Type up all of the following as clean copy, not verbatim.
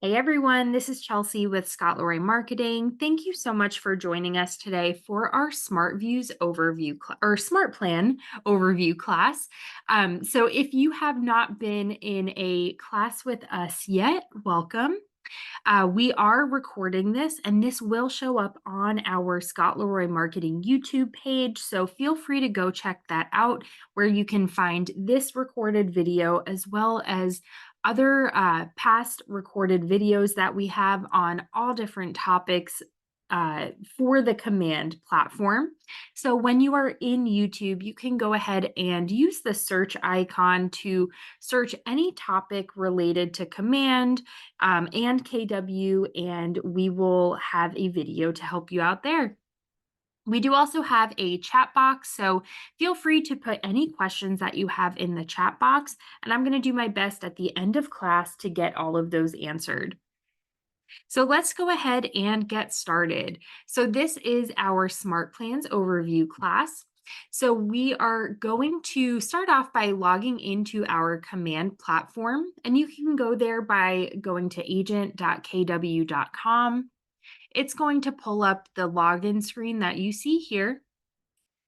Hey everyone, this is Chelsea with Scott Lorray Marketing. Thank you so much for joining us today for our Smart Views overview or Smart Plan overview class. So if you have not been in a class with us yet, welcome. We are recording this, and this will show up on our Scott Leroy Marketing YouTube page. So feel free to go check that out, where you can find this recorded video as well as other past recorded videos that we have on all different topics for the Command platform. So when you are in YouTube, you can go ahead and use the search icon to search any topic related to Command and KW, and we will have a video to help you out there. We do also have a chat box, so feel free to put any questions that you have in the chat box, and I'm going to do my best at the end of class to get all of those answered. So let's go ahead and get started. So this is our SmartPlans Overview class. So we are going to start off by logging into our Command platform, and you can go there by going to agent.kw.com. It's going to pull up the login screen that you see here.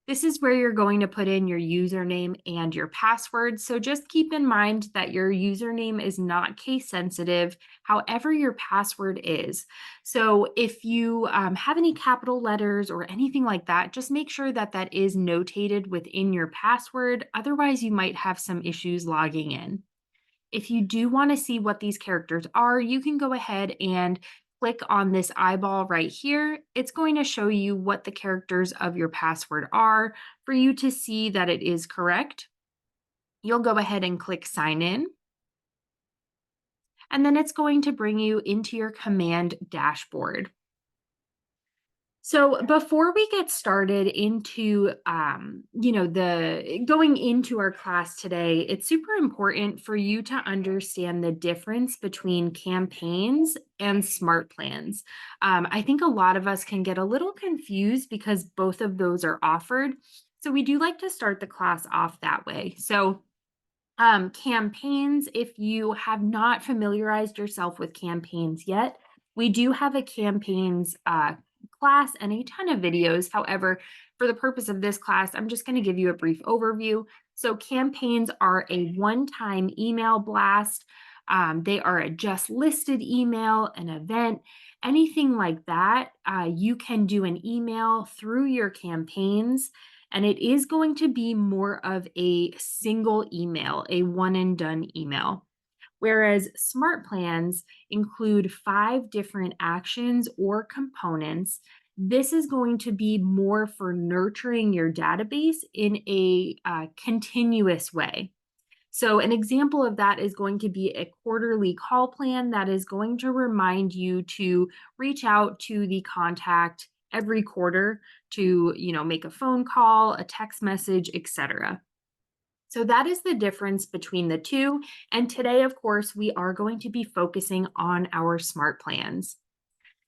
This is where you're going to put in your username and your password. So just keep in mind that your username is not case sensitive, however your password is. So if you have any capital letters or anything like that, just make sure that that is notated within your password. Otherwise, you might have some issues logging in. If you do want to see what these characters are, you can go ahead and click on this eyeball right here. It's going to show you what the characters of your password are for you to see that it is correct. You'll go ahead and click sign in. And then it's going to bring you into your Command dashboard. So before we get started into, the going into our class today, it's super important for you to understand the difference between campaigns and smart plans. I think a lot of us can get a little confused because both of those are offered. So we do like to start the class off that way. So campaigns, if you have not familiarized yourself with campaigns yet, we do have a campaigns class and a ton of videos. However, for the purpose of this class, I'm just going to give you a brief overview. So campaigns are a one-time email blast. They are a just listed email, an event, anything like that. You can do an email through your campaigns, and it is going to be more of a single email, a one and done email. Whereas smart plans include 5 different actions or components. This is going to be more for nurturing your database in a continuous way. So an example of that is going to be a quarterly call plan that is going to remind you to reach out to the contact every quarter to, make a phone call, a text message, etc. So that is the difference between the two. And today, of course, we are going to be focusing on our smart plans.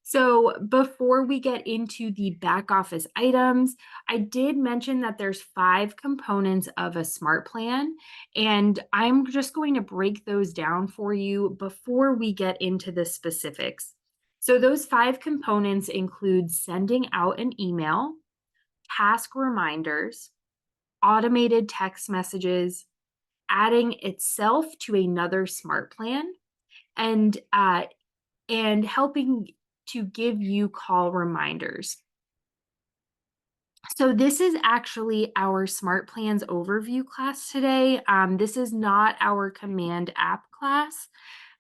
So before we get into the back office items, I did mention that there's 5 components of a smart plan, and I'm just going to break those down for you before we get into the specifics. So those 5 components include sending out an email, task reminders, automated text messages, adding itself to another smart plan, and helping to give you call reminders. So this is actually our Smart Plans Overview class today. This is not our Command app class,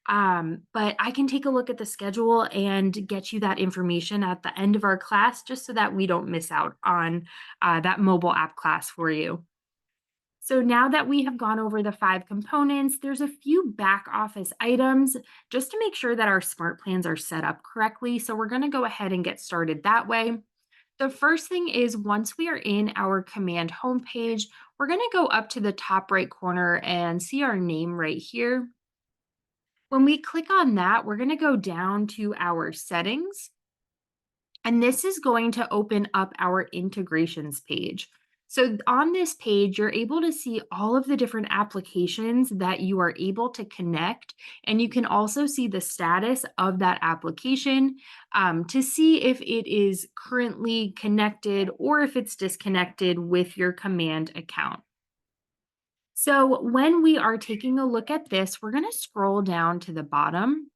but I can take a look at the schedule and get you that information at the end of our class just so that we don't miss out on that mobile app class for you. So now that we have gone over the 5 components, there's a few back office items just to make sure that our smart plans are set up correctly. So we're going to go ahead and get started that way. The first thing is once we are in our command homepage, we're going to go up to the top right corner and see our name right here. When we click on that, we're going to go down to our settings, and this is going to open up our integrations page. So on this page, you're able to see all of the different applications that you are able to connect, and you can also see the status of that application to see if it is currently connected or if it's disconnected with your command account. So when we are taking a look at this, we're going to scroll down to the bottom.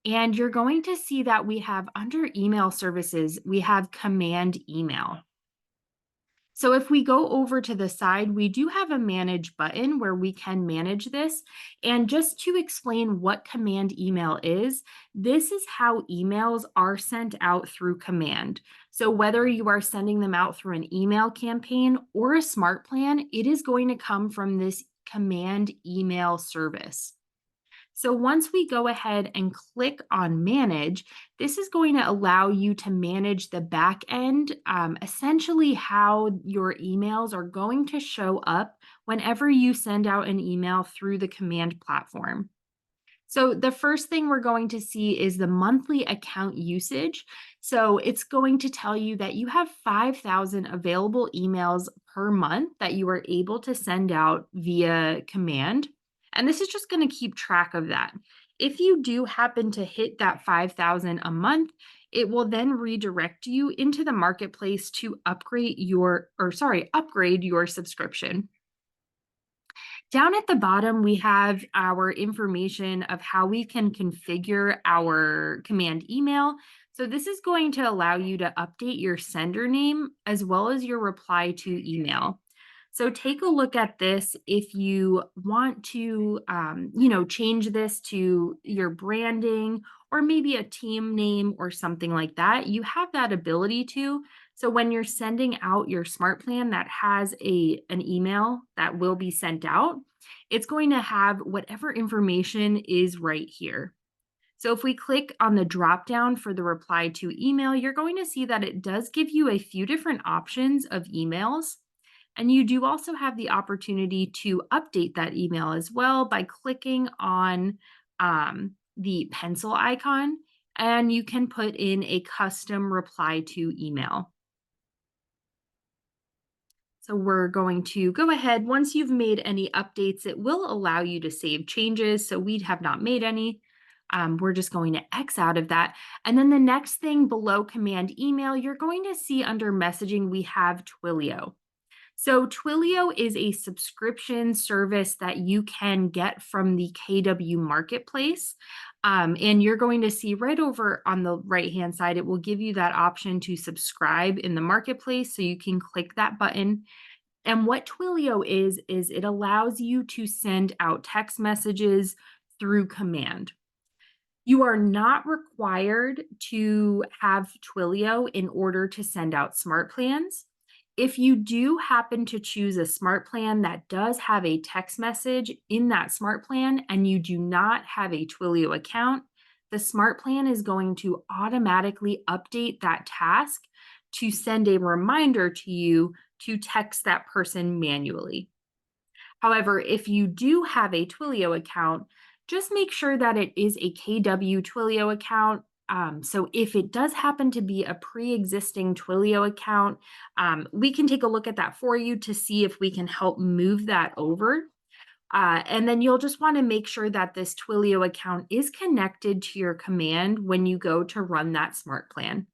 And you're going to see that we have under email services, we have command email. So if we go over to the side, we do have a manage button where we can manage this. And just to explain what command email is, this is how emails are sent out through command. So whether you are sending them out through an email campaign or a smart plan, it is going to come from this command email service. So once we go ahead and click on manage, this is going to allow you to manage the back end, essentially how your emails are going to show up whenever you send out an email through the command platform. So the first thing we're going to see is the monthly account usage. So it's going to tell you that you have 5,000 available emails per month that you are able to send out via command. And this is just going to keep track of that. If you do happen to hit that 5,000 a month, it will then redirect you into the marketplace to upgrade your subscription. Down at the bottom, we have our information of how we can configure our command email. So this is going to allow you to update your sender name as well as your reply to email. So take a look at this if you want to, change this to your branding or maybe a team name or something like that. You have that ability to. So when you're sending out your smart plan that has an email that will be sent out, it's going to have whatever information is right here. So if we click on the drop down for the reply to email, you're going to see that it does give you a few different options of emails. And you do also have the opportunity to update that email as well by clicking on the pencil icon, and you can put in a custom reply to email. So we're going to go ahead. Once you've made any updates, it will allow you to save changes. So we have not made any. We're just going to X out of that. And then the next thing below command email, you're going to see under messaging, we have Twilio. So Twilio is a subscription service that you can get from the KW Marketplace. And you're going to see right over on the right-hand side, it will give you that option to subscribe in the marketplace. So you can click that button. And what Twilio is it allows you to send out text messages through command. You are not required to have Twilio in order to send out smart plans. If you do happen to choose a smart plan that does have a text message in that smart plan and you do not have a Twilio account, the smart plan is going to automatically update that task to send a reminder to you to text that person manually. However, if you do have a Twilio account, just make sure that it is a KW Twilio account. So if it does happen to be a pre-existing Twilio account, we can take a look at that for you to see if we can help move that over. And then you'll just want to make sure that this Twilio account is connected to your command when you go to run that smart plan.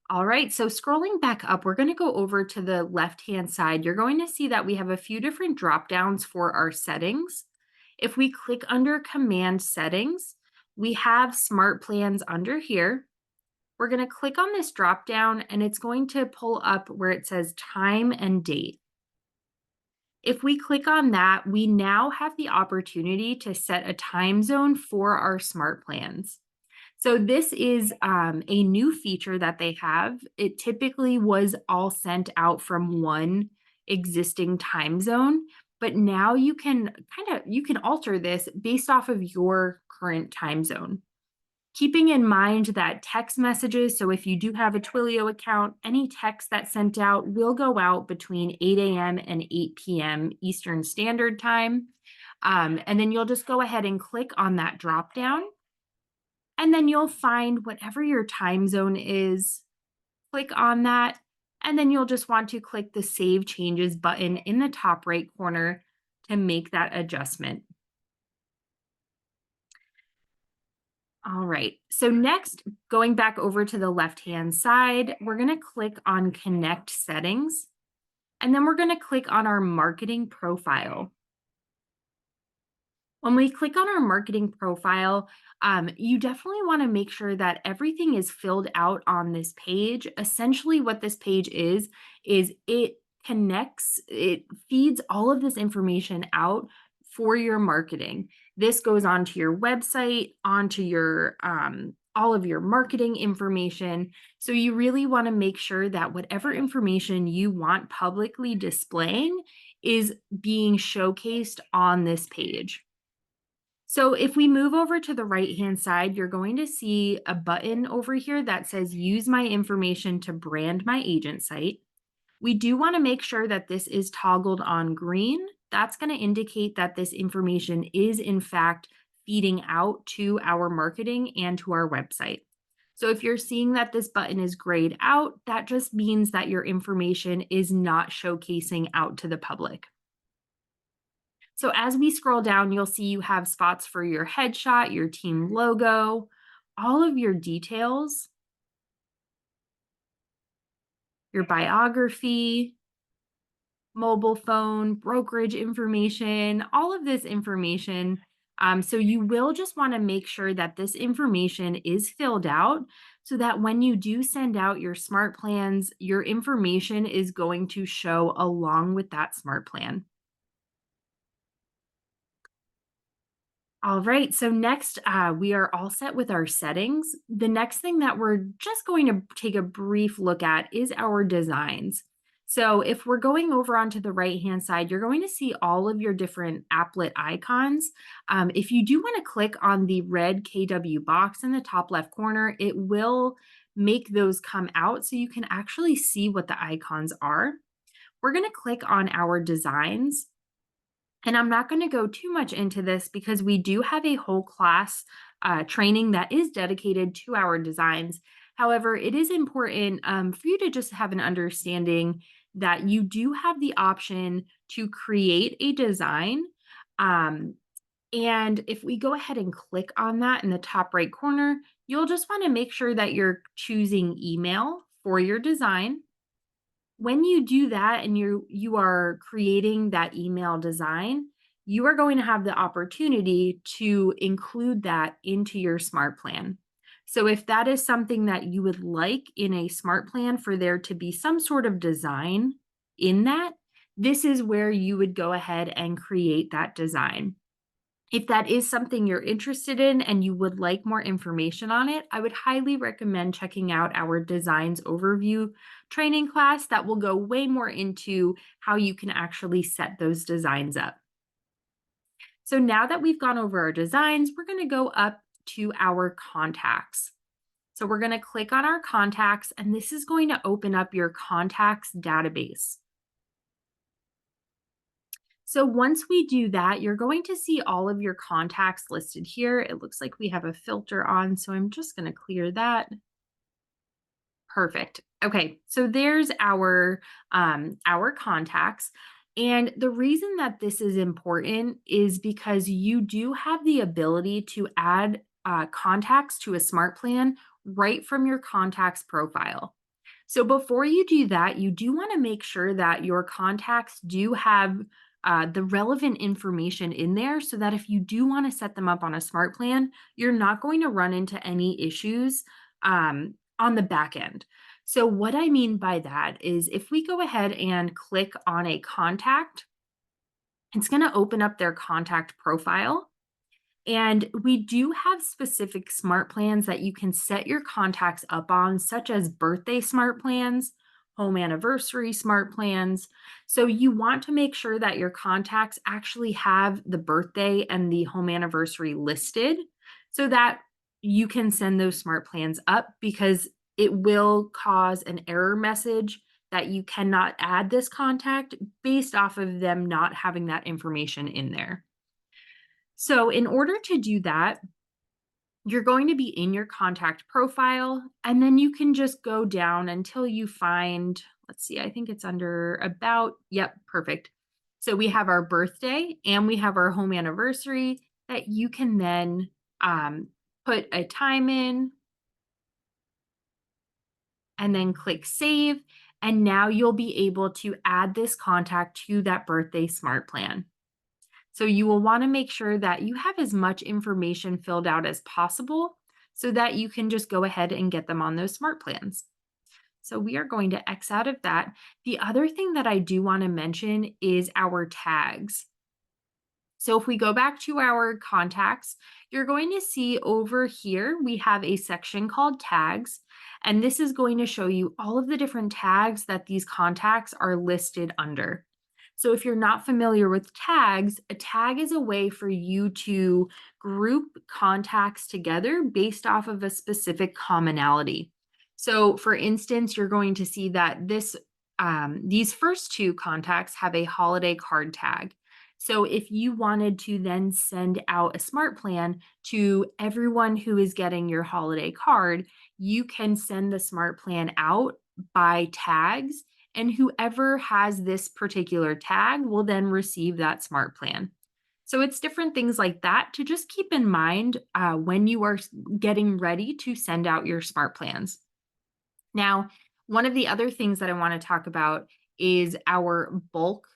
All right, so scrolling back up, we're going to go over to the left-hand side. You're going to see that we have a few different drop downs for our settings. If we click under Command Settings, we have Smart Plans under here. We're going to click on this drop down and it's going to pull up where it says Time and Date. If we click on that, we now have the opportunity to set a time zone for our smart plans. So this is a new feature that they have. It typically was all sent out from one existing time zone, but now you can alter this based off of your current time zone. Keeping in mind that text messages, so if you do have a Twilio account, any text that's sent out will go out between 8 a.m. and 8 p.m. Eastern Standard Time. And then you'll just go ahead and click on that drop down. And then you'll find whatever your time zone is, click on that, And then you'll just want to click the Save Changes button in the top right corner to make that adjustment. All right, so next, going back over to the left-hand side, we're going to click on Connect Settings, and then we're going to click on our marketing profile. When we click on our marketing profile, you definitely want to make sure that everything is filled out on this page. Essentially, what this page is it feeds all of this information out for your marketing. This goes onto your website, onto your all of your marketing information. So you really want to make sure that whatever information you want publicly displaying is being showcased on this page. So if we move over to the right-hand side, you're going to see a button over here that says use my information to brand my agent site. We do want to make sure that this is toggled on green. That's going to indicate that this information is in fact feeding out to our marketing and to our website. So if you're seeing that this button is grayed out, that just means that your information is not showcasing out to the public. So as we scroll down, you'll see you have spots for your headshot, your team logo, all of your details, your biography, mobile phone, brokerage information, all of this information. So you will just want to make sure that this information is filled out so that when you do send out your smart plans, your information is going to show along with that smart plan. All right, so next we are all set with our settings. The next thing that we're just going to take a brief look at is our designs. So if we're going over onto the right-hand side, you're going to see all of your different applet icons. If you do want to click on the red KW box in the top left corner, it will make those come out so you can actually see what the icons are. We're going to click on our designs. And I'm not going to go too much into this because we do have a whole class training that is dedicated to our designs. However, it is important for you to just have an understanding that you do have the option to create a design. And if we go ahead and click on that in the top right corner, you'll just want to make sure that you're choosing email for your design. When you do that and you are creating that email design, you are going to have the opportunity to include that into your smart plan. So if that is something that you would like in a smart plan for there to be some sort of design in that, this is where you would go ahead and create that design. If that is something you're interested in and you would like more information on it, I would highly recommend checking out our Designs Overview training class that will go way more into how you can actually set those designs up. So now that we've gone over our designs, we're going to go up to our contacts. So we're going to click on our contacts, and this is going to open up your contacts database. So once we do that, you're going to see all of your contacts listed here. It looks like we have a filter on, so I'm just going to clear that. Perfect. Okay, so there's our contacts. And the reason that this is important is because you do have the ability to add contacts to a smart plan right from your contacts profile. So before you do that, you do want to make sure that your contacts do have the relevant information in there so that if you do want to set them up on a smart plan, you're not going to run into any issues on the back end. So what I mean by that is if we go ahead and click on a contact, it's going to open up their contact profile. And we do have specific smart plans that you can set your contacts up on, such as birthday smart plans, home anniversary smart plans. So you want to make sure that your contacts actually have the birthday and the home anniversary listed so that you can send those smart plans up, because it will cause an error message that you cannot add this contact based off of them not having that information in there. So in order to do that, you're going to be in your contact profile, and then you can just go down until you find, let's see, I think it's under about, yep, perfect. So we have our birthday and we have our home anniversary that you can then um, put a time in and then click save. And now you'll be able to add this contact to that birthday smart plan. So you will want to make sure that you have as much information filled out as possible so that you can just go ahead and get them on those smart plans. So we are going to X out of that. The other thing that I do want to mention is our tags. So if we go back to our contacts, you're going to see over here, we have a section called tags, and this is going to show you all of the different tags that these contacts are listed under. So if you're not familiar with tags, a tag is a way for you to group contacts together based off of a specific commonality. So for instance, you're going to see that these first two contacts have a holiday card tag. So if you wanted to then send out a smart plan to everyone who is getting your holiday card, you can send the smart plan out by tags, and whoever has this particular tag will then receive that smart plan. So it's different things like that to just keep in mind when you are getting ready to send out your smart plans. Now, one of the other things that I want to talk about is our bulk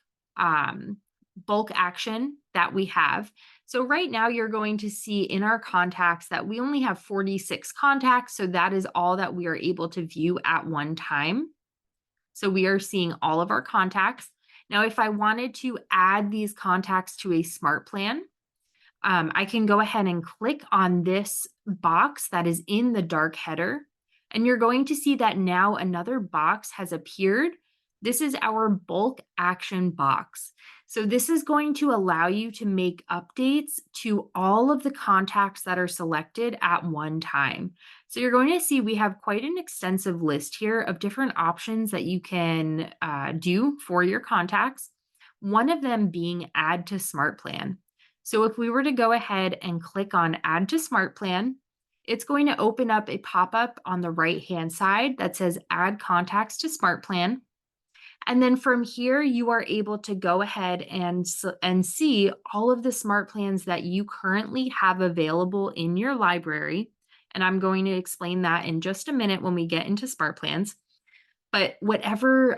action that we have. So right now you're going to see in our contacts that we only have 46 contacts. So that is all that we are able to view at one time. So we are seeing all of our contacts. Now, if I wanted to add these contacts to a smart plan, I can go ahead and click on this box that is in the dark header, and you're going to see that now another box has appeared. This is our bulk action box. So this is going to allow you to make updates to all of the contacts that are selected at one time. So you're going to see we have quite an extensive list here of different options that you can do for your contacts. One of them being add to smart plan. So if we were to go ahead and click on add to smart plan, it's going to open up a pop-up on the right-hand side that says add contacts to smart plan. And then from here, you are able to go ahead and see all of the smart plans that you currently have available in your library. And I'm going to explain that in just a minute when we get into smart plans. But whatever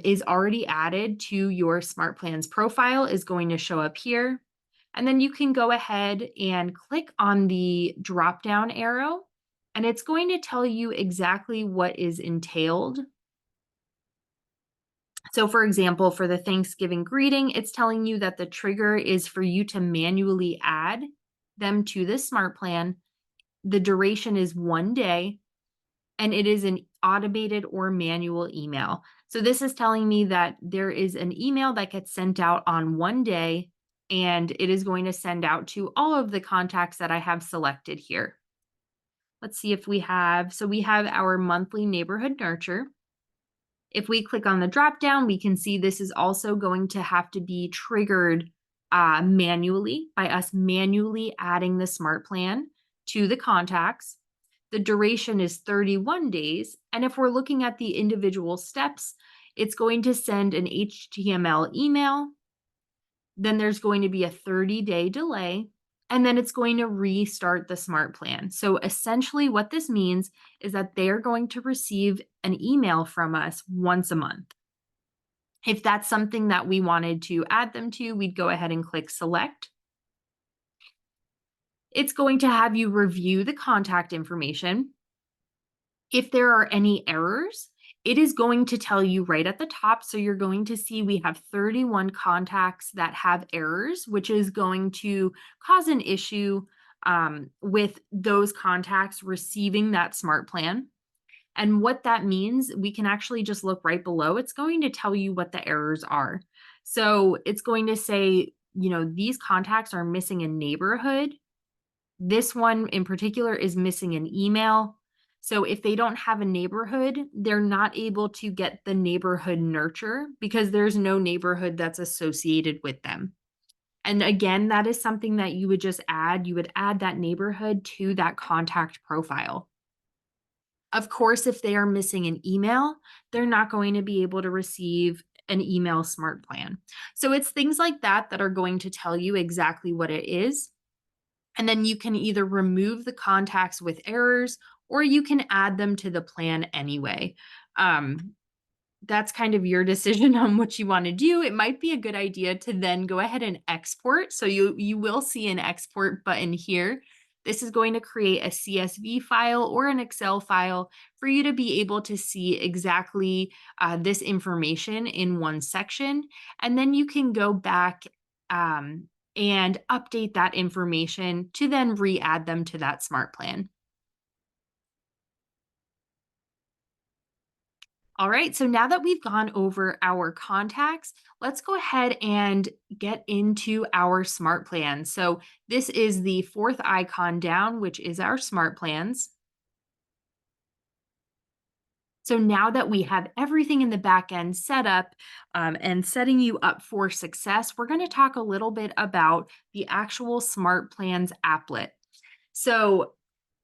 is already added to your smart plans profile is going to show up here. And then you can go ahead and click on the drop down arrow, and it's going to tell you exactly what is entailed. So for example, for the Thanksgiving greeting, it's telling you that the trigger is for you to manually add them to this smart plan. The duration is 1 day, and it is an automated or manual email. So this is telling me that there is an email that gets sent out on 1 day, and it is going to send out to all of the contacts that I have selected here. Let's see if we have our monthly neighborhood nurture. If we click on the drop down, we can see this is also going to have to be triggered manually by us manually adding the smart plan to the contacts. The duration is 31 days. And if we're looking at the individual steps, it's going to send an HTML email. Then there's going to be a 30-day delay, and then it's going to restart the smart plan. So essentially what this means is that they're going to receive an email from us once a month. If that's something that we wanted to add them to, we'd go ahead and click select. It's going to have you review the contact information. If there are any errors, it is going to tell you right at the top. So you're going to see we have 31 contacts that have errors, which is going to cause an issue with those contacts receiving that smart plan. And what that means, we can actually just look right below. It's going to tell you what the errors are. So it's going to say, these contacts are missing a neighborhood. This one in particular is missing an email. So if they don't have a neighborhood, they're not able to get the neighborhood nurture because there's no neighborhood that's associated with them. And again, that is something that you would just add. You would add that neighborhood to that contact profile. Of course, if they are missing an email, they're not going to be able to receive an email smart plan. So it's things like that that are going to tell you exactly what it is. And then you can either remove the contacts with errors or you can add them to the plan anyway. Um, that's kind of your decision on what you want to do. It might be a good idea to then go ahead and export. So you will see an export button here. This is going to create a CSV file or an Excel file for you to be able to see exactly this information in one section. And then you can go back and update that information to then re-add them to that smart plan. All right, so now that we've gone over our contacts, let's go ahead and get into our smart plans. So this is the fourth icon down, which is our smart plans. So now that we have everything in the back end set up and setting you up for success, we're going to talk a little bit about the actual smart plans applet. So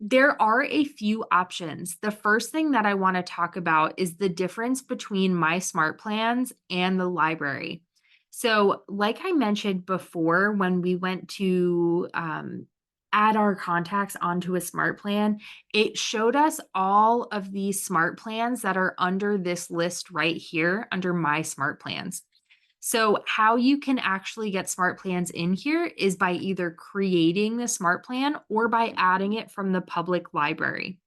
there are a few options. The first thing that I want to talk about is the difference between my smart plans and the library. So, like I mentioned before, when we went to add our contacts onto a smart plan, it showed us all of these smart plans that are under this list right here under my smart plans. So, how you can actually get smart plans in here is by either creating the smart plan or by adding it from the public library.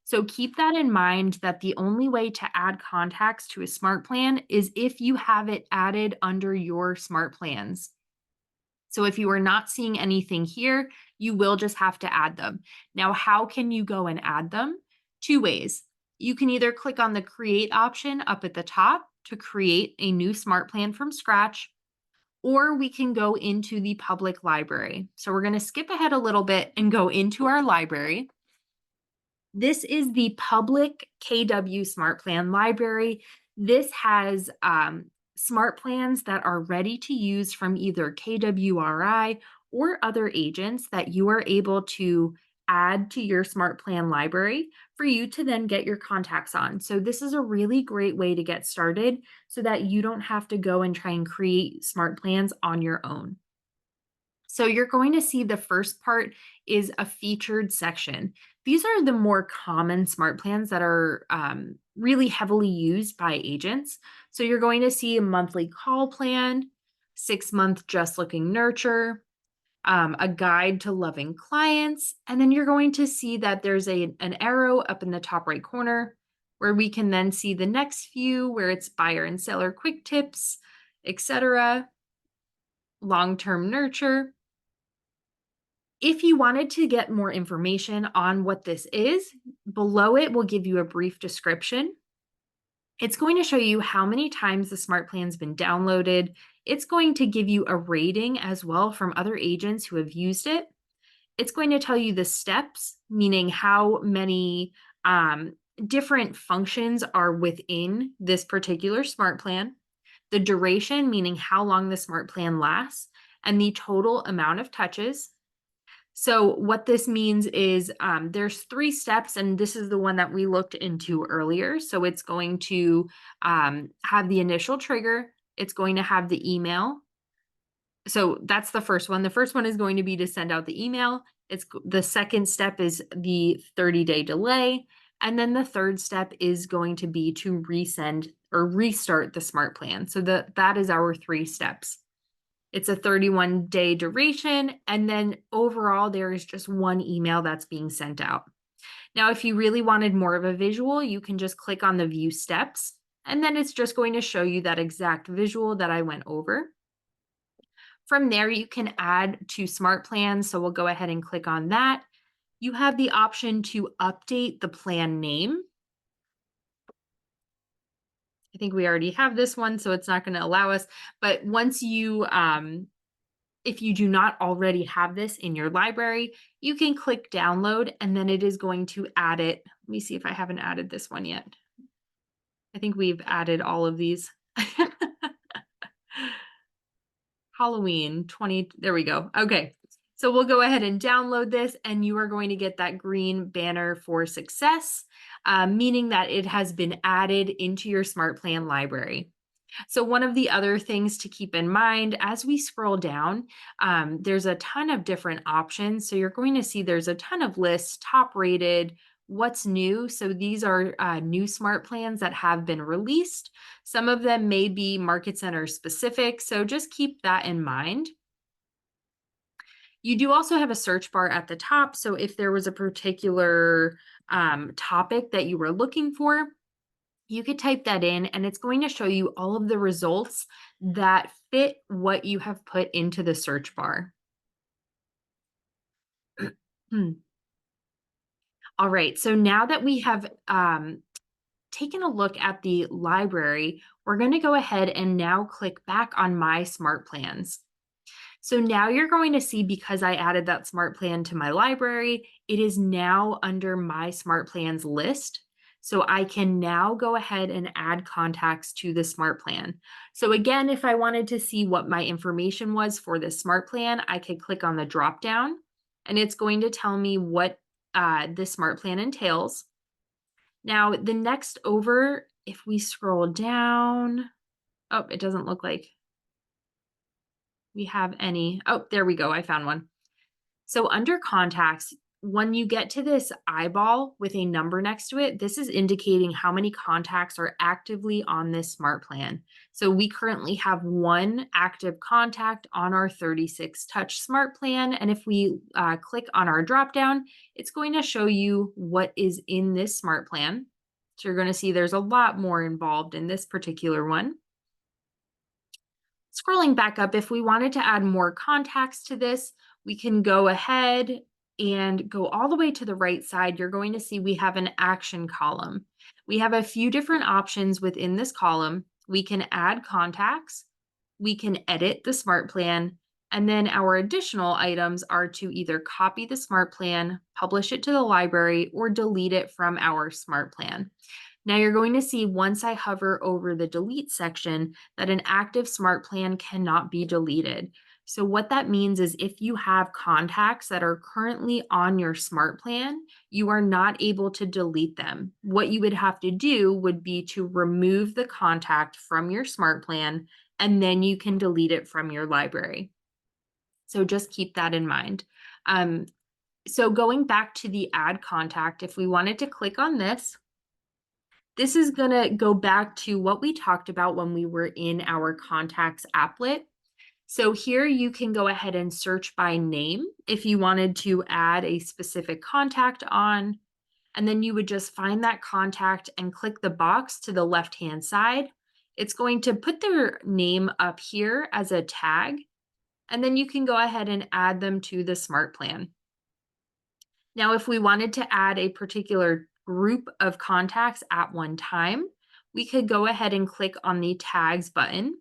So, keep that in mind that the only way to add contacts to a smart plan is if you have it added under your smart plans. So, if you are not seeing anything here, you will just have to add them. Now, how can you go and add them? Two ways. You can either click on the create option up at the top to create a new smart plan from scratch, or we can go into the public library. So we're going to skip ahead a little bit and go into our library. This is the public KW Smart Plan library. This has smart plans that are ready to use from either KWRI or other agents that you are able to add to your smart plan library for you to then get your contacts on. So this is a really great way to get started so that you don't have to go and try and create smart plans on your own. So you're going to see the first part is a featured section. These are the more common smart plans that are really heavily used by agents. So you're going to see a monthly call plan, 6-month just looking nurture, a guide to loving clients, and then you're going to see that there's an arrow up in the top right corner where we can then see the next few where it's buyer and seller quick tips, etc., long-term nurture. If you wanted to get more information on what this is, below it will give you a brief description. It's going to show you how many times the smart plan's been downloaded. It's going to give you a rating as well from other agents who have used it. It's going to tell you the steps, meaning how many different functions are within this particular smart plan, the duration, meaning how long the smart plan lasts, and the total amount of touches. So what this means is there's 3 steps, and this is the one that we looked into earlier. So it's going to have the initial trigger. It's going to have the email. So that's the first one. The first one is going to be to send out the email. The second step is the 30-day delay. And then the third step is going to be to resend or restart the smart plan. So that is our 3 steps. It's a 31-day duration, and then overall, there is just 1 email that's being sent out. Now, if you really wanted more of a visual, you can just click on the view steps, and then it's just going to show you that exact visual that I went over. From there, you can add to smart plans, so we'll go ahead and click on that. You have the option to update the plan name. I think we already have this one, so it's not going to allow us, but once you if you do not already have this in your library, you can click download and then it is going to add it. Let me see if I haven't added this one yet. I think we've added all of these. Halloween 20, there we go. Okay. So we'll go ahead and download this, and you are going to get that green banner for success, meaning that it has been added into your SmartPlan library. So one of the other things to keep in mind as we scroll down, there's a ton of different options. So you're going to see there's a ton of lists, top rated, what's new. So these are new smart plans that have been released. Some of them may be market center specific. So just keep that in mind. You do also have a search bar at the top. So if there was a particular topic that you were looking for, you could type that in and it's going to show you all of the results that fit what you have put into the search bar. All right, so now that we have taken a look at the library, we're going to go ahead and now click back on My Smart Plans. So now you're going to see, because I added that smart plan to my library, it is now under my smart plans list. So I can now go ahead and add contacts to the smart plan. So again, if I wanted to see what my information was for this smart plan, I could click on the drop down and it's going to tell me what this smart plan entails. Now the next over, if we scroll down, oh, it doesn't look like we have any. Oh, there we go. I found one. So under contacts, when you get to this eyeball with a number next to it, this is indicating how many contacts are actively on this smart plan. So we currently have one active contact on our 36 touch smart plan. And if we click on our drop down, it's going to show you what is in this smart plan. So you're going to see there's a lot more involved in this particular one. Scrolling back up, if we wanted to add more contacts to this, we can go ahead and go all the way to the right side. You're going to see we have an action column. We have a few different options within this column. We can add contacts, we can edit the smart plan, and then our additional items are to either copy the smart plan, publish it to the library, or delete it from our smart plan. Now you're going to see once I hover over the delete section that an active smart plan cannot be deleted. So what that means is if you have contacts that are currently on your smart plan, you are not able to delete them. What you would have to do would be to remove the contact from your smart plan, and then you can delete it from your library. So just keep that in mind. So going back to the add contact, if we wanted to click on this, this is going to go back to what we talked about when we were in our contacts applet. So here you can go ahead and search by name if you wanted to add a specific contact on, and then you would just find that contact and click the box to the left-hand side. It's going to put their name up here as a tag, and then you can go ahead and add them to the smart plan. Now, if we wanted to add a particular group of contacts at one time, we could go ahead and click on the tags button.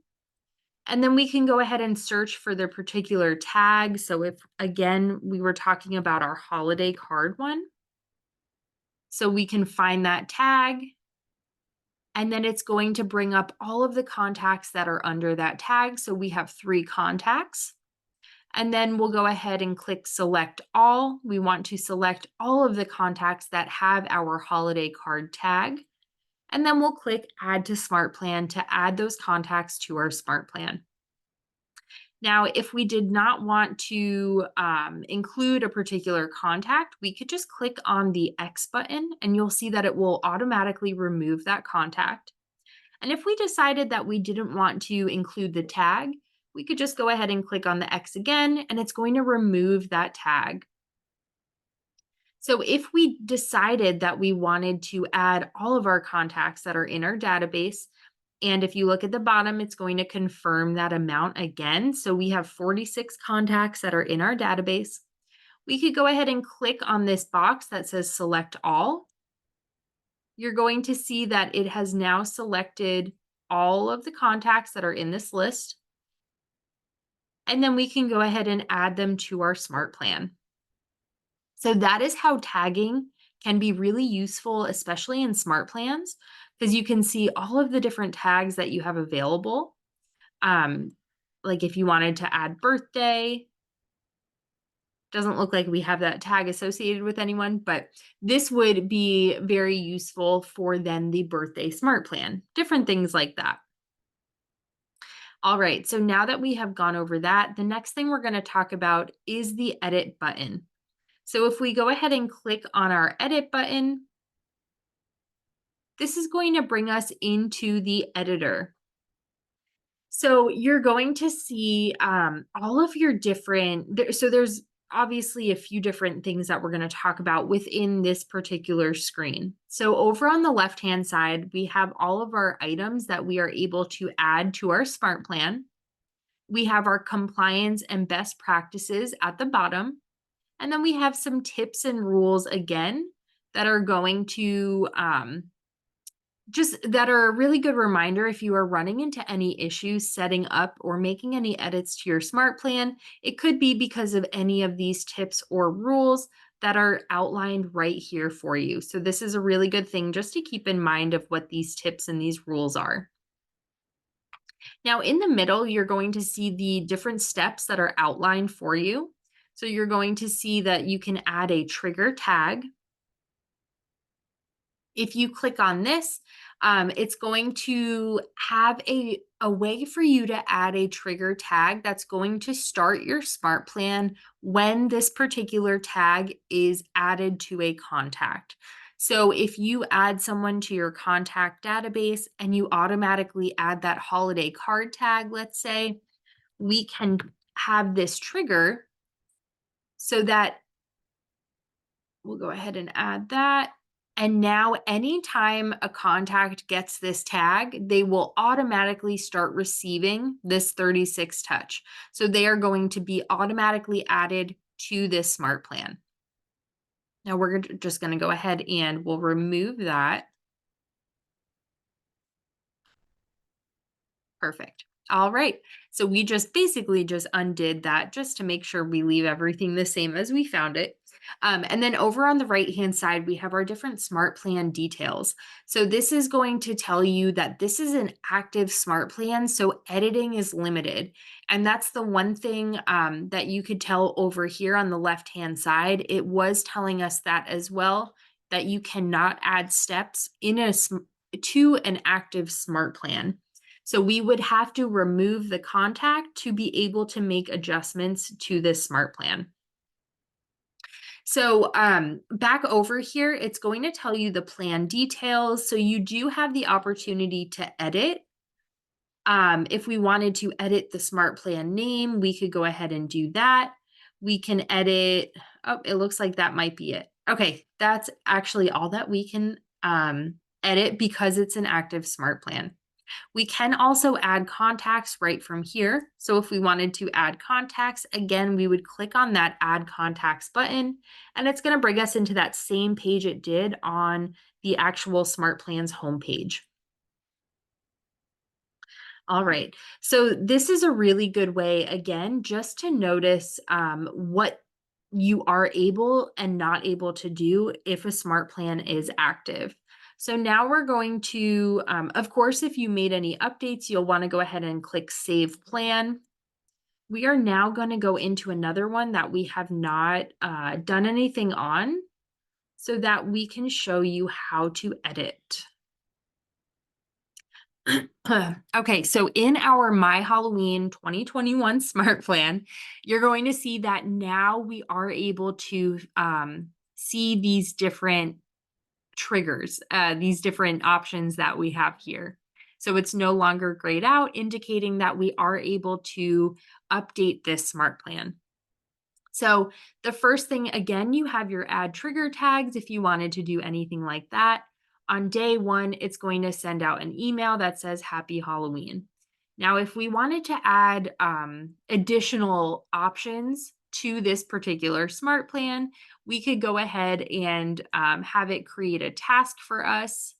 And then we can go ahead and search for the particular tag. So if, again, we were talking about our holiday card one, so we can find that tag, and then it's going to bring up all of the contacts that are under that tag. So we have 3 contacts. And then we'll go ahead and click select all. We want to select all of the contacts that have our holiday card tag. And then we'll click add to smart plan to add those contacts to our smart plan. Now, if we did not want to include a particular contact, we could just click on the X button and you'll see that it will automatically remove that contact. And if we decided that we didn't want to include the tag, we could just go ahead and click on the X again, and it's going to remove that tag. So if we decided that we wanted to add all of our contacts that are in our database, and if you look at the bottom, it's going to confirm that amount again. So we have 46 contacts that are in our database. We could go ahead and click on this box that says select all. You're going to see that it has now selected all of the contacts that are in this list. And then we can go ahead and add them to our smart plan. So that is how tagging can be really useful, especially in smart plans, because you can see all of the different tags that you have available. Like if you wanted to add birthday, Doesn't look like we have that tag associated with anyone, but this would be very useful for then the birthday smart plan, different things like that. All right, so now that we have gone over that, the next thing we're going to talk about is the edit button. So if we go ahead and click on our edit button, this is going to bring us into the editor. So you're going to see all of your different, so there's obviously a few different things that we're going to talk about within this particular screen. So over on the left-hand side, we have all of our items that we are able to add to our smart plan. We have our compliance and best practices at the bottom. And then we have some tips and rules again that are going to just that are a really good reminder if you are running into any issues setting up or making any edits to your smart plan. It could be because of any of these tips or rules that are outlined right here for you. So this is a really good thing just to keep in mind of what these tips and these rules are. Now in the middle, you're going to see the different steps that are outlined for you. So you're going to see that you can add a trigger tag. If you click on this, it's going to have a way for you to add a trigger tag that's going to start your smart plan when this particular tag is added to a contact. So if you add someone to your contact database and you automatically add that holiday card tag, let's say, we can have this trigger so that we'll go ahead and add that. And now anytime a contact gets this tag, they will automatically start receiving this 36 touch. So they are going to be automatically added to this smart plan. Now we're just going to go ahead and we'll remove that. Perfect. All right. So we just basically just undid that just to make sure we leave everything the same as we found it. And then over on the right-hand side, we have our different smart plan details. So this is going to tell you that this is an active smart plan, so editing is limited. And that's the one thing that you could tell over here on the left-hand side. It was telling us that as well, that you cannot add steps to an active smart plan. So we would have to remove the contact to be able to make adjustments to this smart plan. So back over here, it's going to tell you the plan details. So you do have the opportunity to edit. If we wanted to edit the smart plan name, we could go ahead and do that. We can edit, oh, it looks like that might be it. Okay, that's actually all that we can edit because it's an active smart plan. We can also add contacts right from here. So if we wanted to add contacts, again, we would click on that Add Contacts button, and it's going to bring us into that same page it did on the actual Smart Plans homepage. All right, so this is a really good way, again, just to notice what you are able and not able to do if a smart plan is active. So now we're going to, of course, if you made any updates, you'll want to go ahead and click Save Plan. We are now going to go into another one that we have not done anything on so that we can show you how to edit. Okay, so in our My Halloween 2021 Smart Plan, you're going to see that now we are able to see these different triggers, these different options that we have here. So it's no longer grayed out, indicating that we are able to update this smart plan. So the first thing, again, you have your add trigger tags if you wanted to do anything like that. On day one, it's going to send out an email that says Happy Halloween. Now, if we wanted to add additional options to this particular smart plan, we could go ahead and have it create a task for us.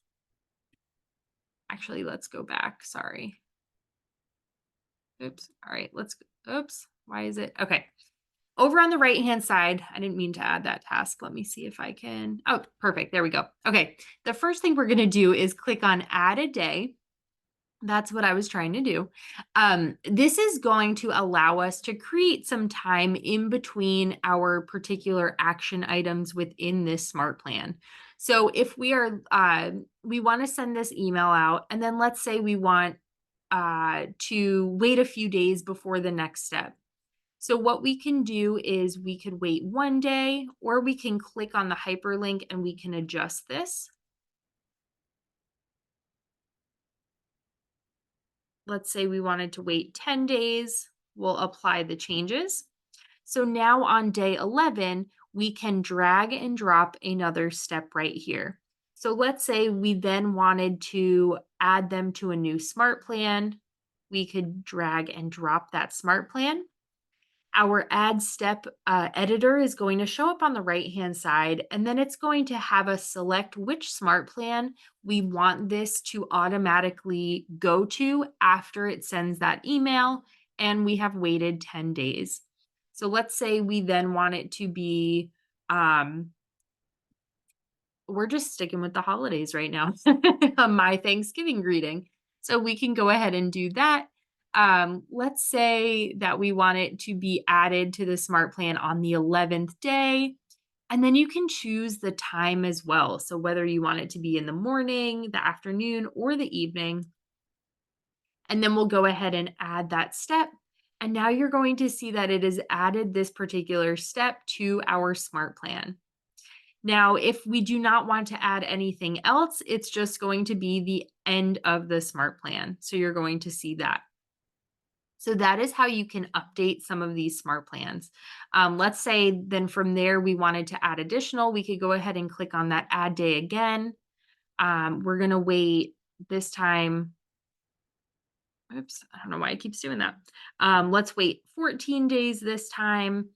Actually, let's go back. Sorry. Oops. All right, oops. Why is it? Okay. Over on the right-hand side, I didn't mean to add that task. Let me see if I can. Oh, perfect. There we go. Okay. The first thing we're going to do is click on Add a Day. That's what I was trying to do. This is going to allow us to create some time in between our particular action items within this smart plan. So if we want to send this email out, and then let's say we want to wait a few days before the next step. So what we can do is we could wait 1 day, or we can click on the hyperlink and we can adjust this. Let's say we wanted to wait 10 days, we'll apply the changes. So now on day 11, we can drag and drop another step right here. So let's say we then wanted to add them to a new smart plan. We could drag and drop that smart plan. Our add step editor is going to show up on the right hand side, and then it's going to have us select which smart plan we want this to automatically go to after it sends that email, and we have waited 10 days. So let's say we then want it to be um, we're just sticking with the holidays right now. My Thanksgiving greeting. So we can go ahead and do that. Let's say that we want it to be added to the smart plan on the 11th day. And then you can choose the time as well. So whether you want it to be in the morning, the afternoon, or the evening. And then we'll go ahead and add that step. And now you're going to see that it has added this particular step to our smart plan. Now, if we do not want to add anything else, it's just going to be the end of the smart plan. So you're going to see that. So that is how you can update some of these smart plans. Let's say then from there, we wanted to add additional, we could go ahead and click on that add day again. We're going to wait this time. Oops, I don't know why it keeps doing that. Let's wait 14 days this time.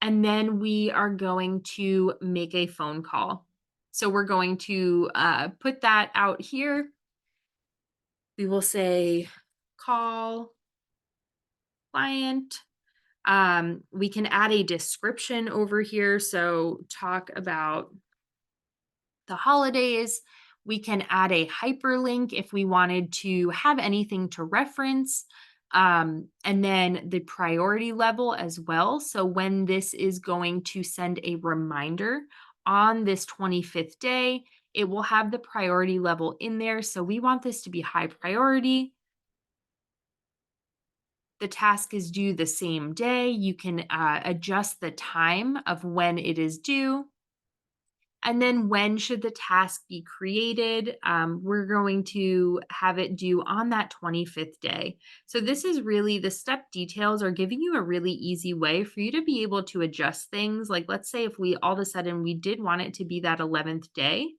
And then we are going to make a phone call. So we're going to put that out here. We will say call client. We can add a description over here. So talk about the holidays. We can add a hyperlink if we wanted to have anything to reference. And then the priority level as well. So when this is going to send a reminder on this 25th day, it will have the priority level in there. So we want this to be high priority. The task is due the same day. You can adjust the time of when it is due. And then when should the task be created? We're going to have it due on that 25th day. So this is really the step details are giving you a really easy way for you to be able to adjust things. Like let's say if we all of a sudden we did want it to be that 11th day,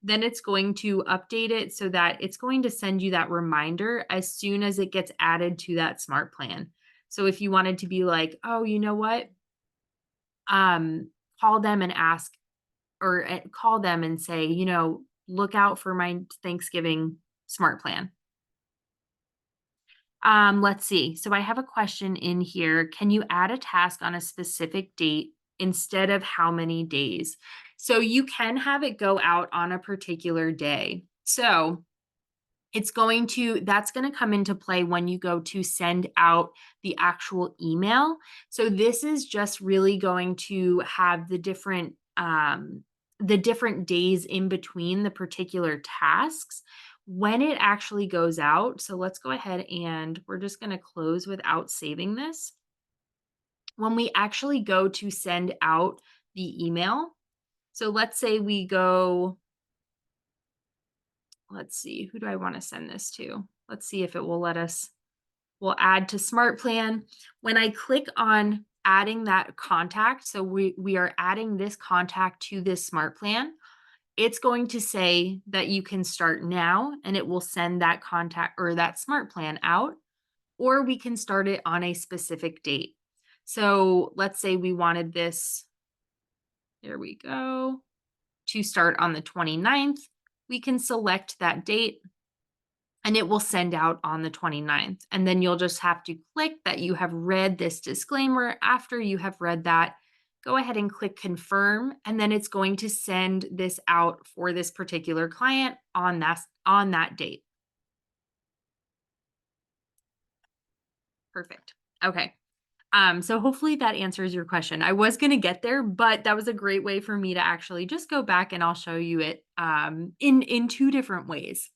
then it's going to update it so that it's going to send you that reminder as soon as it gets added to that smart plan. So if you wanted to be like, oh, you know what? Um, call them and ask or call them and say, look out for my Thanksgiving smart plan. Let's see. So I have a question in here. Can you add a task on a specific date instead of how many days? So you can have it go out on a particular day. So that's going to come into play when you go to send out the actual email. So this is just really going to have the different days in between the particular tasks when it actually goes out. So let's go ahead and we're just going to close without saving this. When we actually go to send out the email, so let's say we go, let's see, who do I want to send this to? Let's see if it will let us. We'll add to smart plan. When I click on adding that contact, so we are adding this contact to this smart plan, it's going to say that you can start now and it will send that contact or that smart plan out, or we can start it on a specific date. So let's say we wanted this, there we go, to start on the 29th. We can select that date and it will send out on the 29th. And then you'll just have to click that you have read this disclaimer. After you have read that, go ahead and click confirm, and then it's going to send this out for this particular client on that date. Perfect. Okay. So hopefully that answers your question. I was going to get there, but that was a great way for me to actually just go back and I'll show you it in two different ways.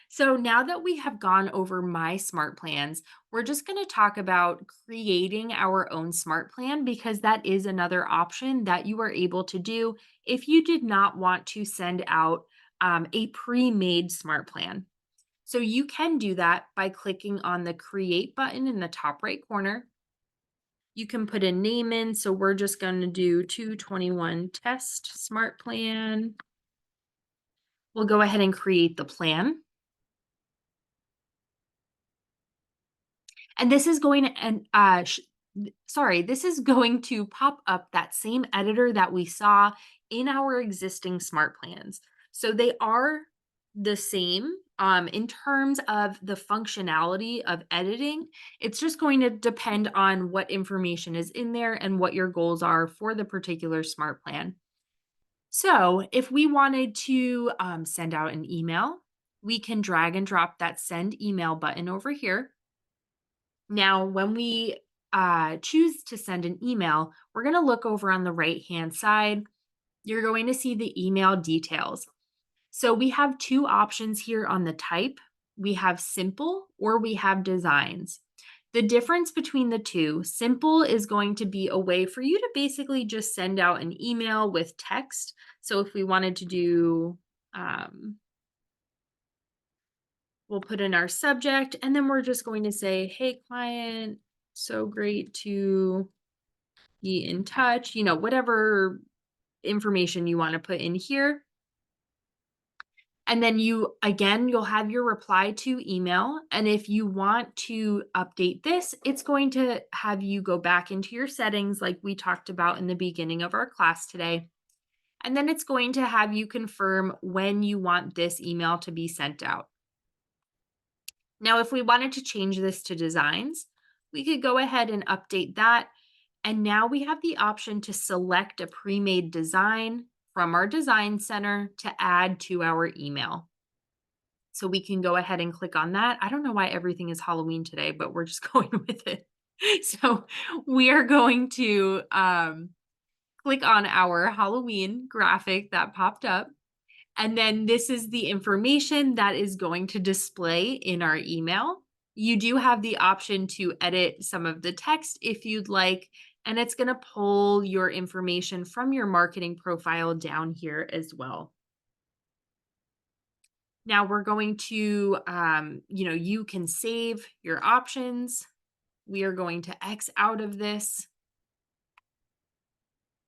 So now that we have gone over my smart plans, we're just going to talk about creating our own smart plan because that is another option that you are able to do if you did not want to send out a pre-made smart plan. So you can do that by clicking on the create button in the top right corner. You can put a name in. So we're just going to do 221 test smart plan. We'll go ahead and create the plan. And this is going to, this is going to pop up that same editor that we saw in our existing smart plans. So they are the same in terms of the functionality of editing. It's just going to depend on what information is in there and what your goals are for the particular smart plan. So if we wanted to send out an email, we can drag and drop that send email button over here. Now, when we choose to send an email, we're going to look over on the right hand side. You're going to see the email details. So we have two options here on the type. We have simple or we have designs. The difference between the two, simple is going to be a way for you to basically just send out an email with text. So if we wanted to do, we'll put in our subject and then we're just going to say, hey, client, so great to be in touch, whatever information you want to put in here. And then you'll have your reply to email. And if you want to update this, it's going to have you go back into your settings like we talked about in the beginning of our class today. And then it's going to have you confirm when you want this email to be sent out. Now, if we wanted to change this to designs, we could go ahead and update that. And now we have the option to select a pre-made design from our design center to add to our email. So we can go ahead and click on that. I don't know why everything is Halloween today, but we're just going with it. So we are going to click on our Halloween graphic that popped up. And then this is the information that is going to display in our email. You do have the option to edit some of the text if you'd like, and it's going to pull your information from your marketing profile down here as well. Now we're going to, you can save your options. We are going to X out of this.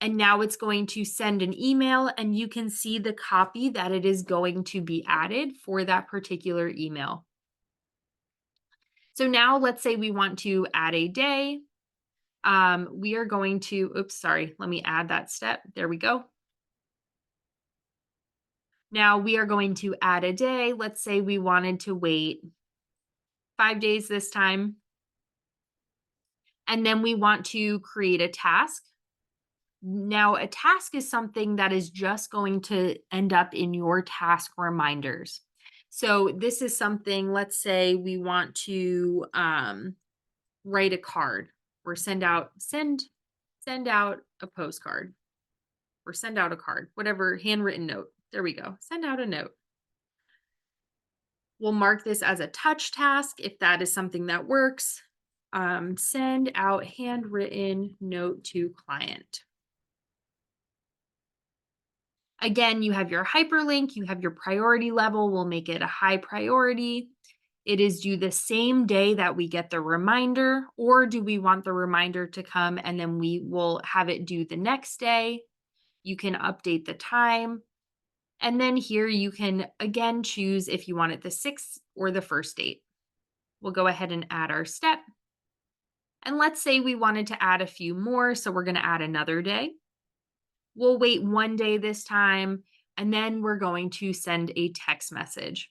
And now it's going to send an email and you can see the copy that it is going to be added for that particular email. So now let's say we want to add a day. We are going to, let me add that step. There we go. Now we are going to add a day. Let's say we wanted to wait 5 days this time. And then we want to create a task. Now, a task is something that is just going to end up in your task reminders. So this is something, let's say we want to write a card or send out a postcard or send out a card, whatever, handwritten note. There we go. Send out a note. We'll mark this as a touch task if that is something that works. Send out handwritten note to client. Again, you have your hyperlink, you have your priority level. We'll make it a high priority. It is due the same day that we get the reminder, or do we want the reminder to come and then we will have it due the next day? You can update the time. And then here you can again choose if you want it the 6th or the 1st date. We'll go ahead and add our step. And let's say we wanted to add a few more, so we're going to add another day. We'll wait 1 day this time, and then we're going to send a text message.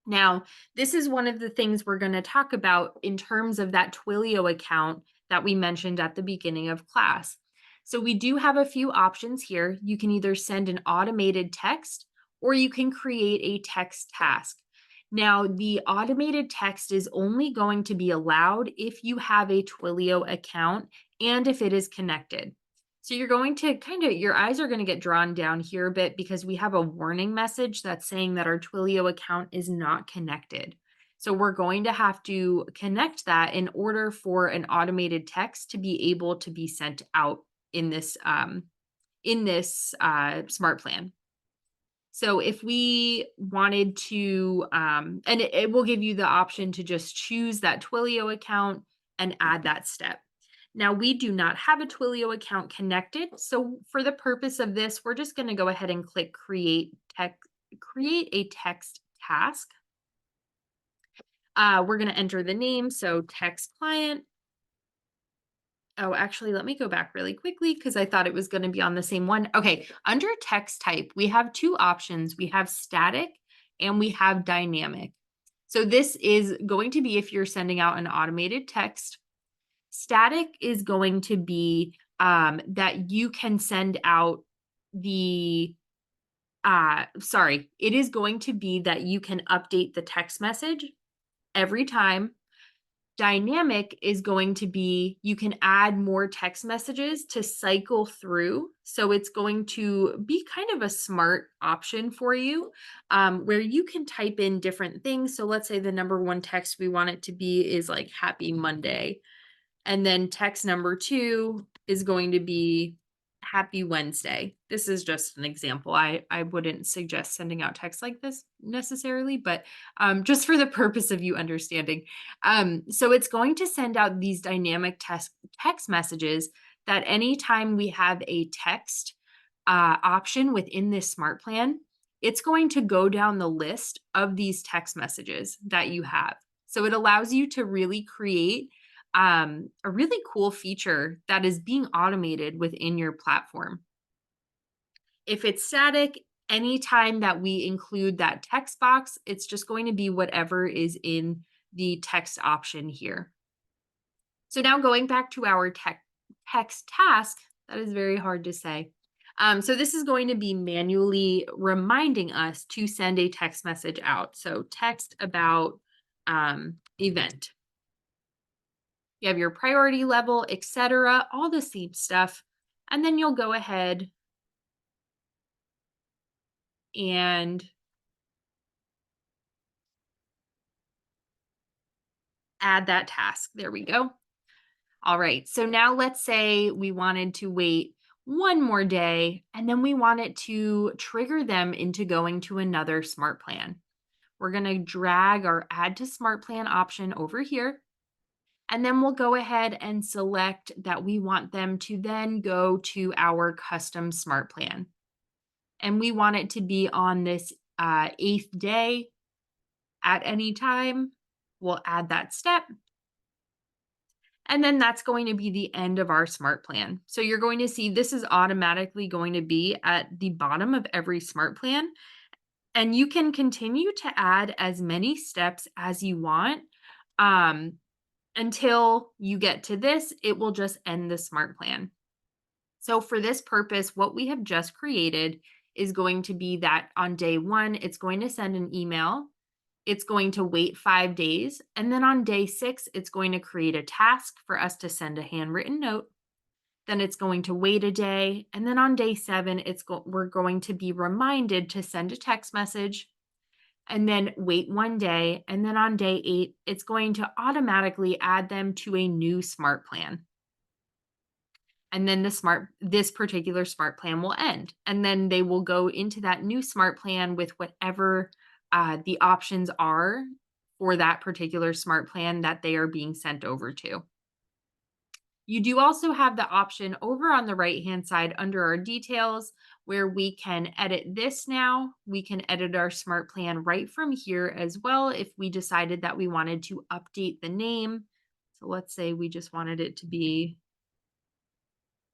Now, this is one of the things we're going to talk about in terms of that Twilio account that we mentioned at the beginning of class. So we do have a few options here. You can either send an automated text or you can create a text task. Now, the automated text is only going to be allowed if you have a Twilio account and if it is connected. So you're going to your eyes are going to get drawn down here a bit because we have a warning message that's saying that our Twilio account is not connected. So we're going to have to connect that in order for an automated text to be able to be sent out in this smart plan. So if we wanted to, and it will give you the option to just choose that Twilio account and add that step. Now we do not have a Twilio account connected. So for the purpose of this, we're just going to go ahead and click create a text task. We're going to enter the name. So text client. Oh, actually, let me go back really quickly because I thought it was going to be on the same one. Okay, under text type, we have two options. We have static and we have dynamic. So this is going to be if you're sending out an automated text. Static is going to be that you can send out the, it is going to be that you can update the text message every time. Dynamic is going to be you can add more text messages to cycle through. So it's going to be kind of a smart option for you where you can type in different things. So let's say the number one text we want it to be is like happy Monday. And then text number 2 is going to be happy Wednesday. This is just an example. I wouldn't suggest sending out text like this necessarily, but just for the purpose of you understanding. So it's going to send out these dynamic text messages that anytime we have a text option within this smart plan, it's going to go down the list of these text messages that you have. So it allows you to really create a really cool feature that is being automated within your platform. If it's static, anytime that we include that text box, it's just going to be whatever is in the text option here. So now going back to our text task, that is very hard to say. So this is going to be manually reminding us to send a text message out. So text about event. You have your priority level, etc., all the same stuff. And then you'll go ahead and add that task. There we go. All right. So now let's say we wanted to wait one more day and then we wanted to trigger them into going to another smart plan. We're going to drag our add to smart plan option over here. And then we'll go ahead and select that we want them to then go to our custom smart plan. And we want it to be on this 8th day at any time. We'll add that step. And then that's going to be the end of our smart plan. So you're going to see this is automatically going to be at the bottom of every smart plan. And you can continue to add as many steps as you want until you get to this. It will just end the smart plan. So for this purpose, what we have just created is going to be that on day 1, it's going to send an email. It's going to wait 5 days. And then on day 6, it's going to create a task for us to send a handwritten note. Then it's going to wait a day. And then on day 7, we're going to be reminded to send a text message and then wait 1 day. And then on day 8, it's going to automatically add them to a new smart plan. And then this particular smart plan will end. And then they will go into that new smart plan with whatever the options are for that particular smart plan that they are being sent over to. You do also have the option over on the right-hand side under our details where we can edit this now. We can edit our smart plan right from here as well if we decided that we wanted to update the name. So let's say we just wanted it to be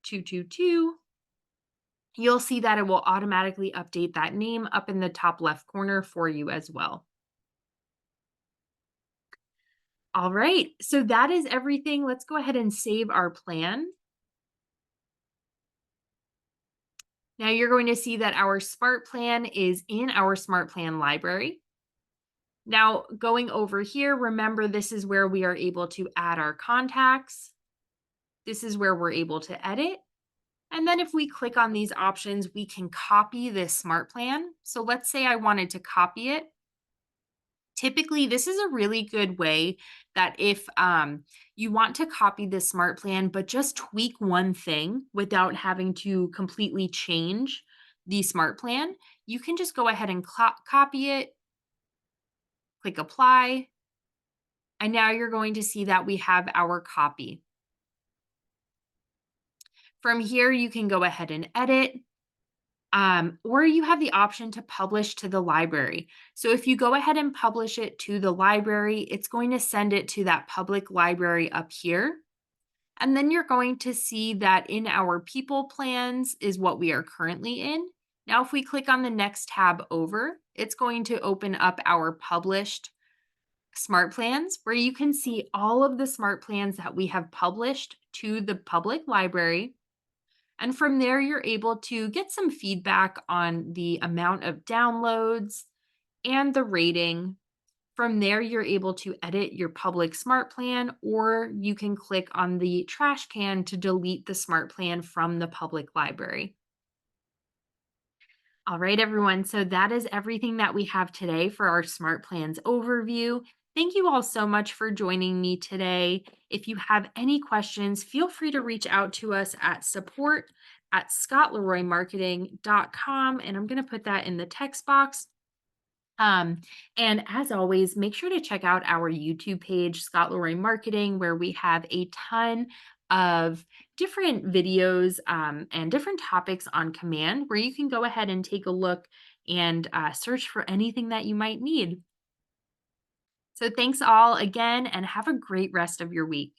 222. You'll see that it will automatically update that name up in the top left corner for you as well. All right, so that is everything. Let's go ahead and save our plan. Now you're going to see that our smart plan is in our smart plan library. Now, going over here, remember this is where we are able to add our contacts. This is where we're able to edit. And then if we click on these options, we can copy this smart plan. So let's say I wanted to copy it. Typically, this is a really good way that if you want to copy this smart plan, but just tweak one thing without having to completely change the smart plan, you can just go ahead and copy it, click apply, and now you're going to see that we have our copy. From here, you can go ahead and edit, or you have the option to publish to the library. So if you go ahead and publish it to the library, it's going to send it to that public library up here. And then you're going to see that in our people plans is what we are currently in. Now, if we click on the next tab over, it's going to open up our published smart plans where you can see all of the smart plans that we have published to the public library. And from there, you're able to get some feedback on the amount of downloads and the rating. From there, you're able to edit your public smart plan, or you can click on the trash can to delete the smart plan from the public library. All right, everyone. So that is everything that we have today for our Smart Plans overview. Thank you all so much for joining me today. If you have any questions, feel free to reach out to us at support@scottleroymarketing.com. And I'm going to put that in the text box. And as always, make sure to check out our YouTube page, Scott Leroy Marketing, where we have a ton of different videos and different topics on command where you can go ahead and take a look and search for anything that you might need. So, thanks all again, and have a great rest of your week.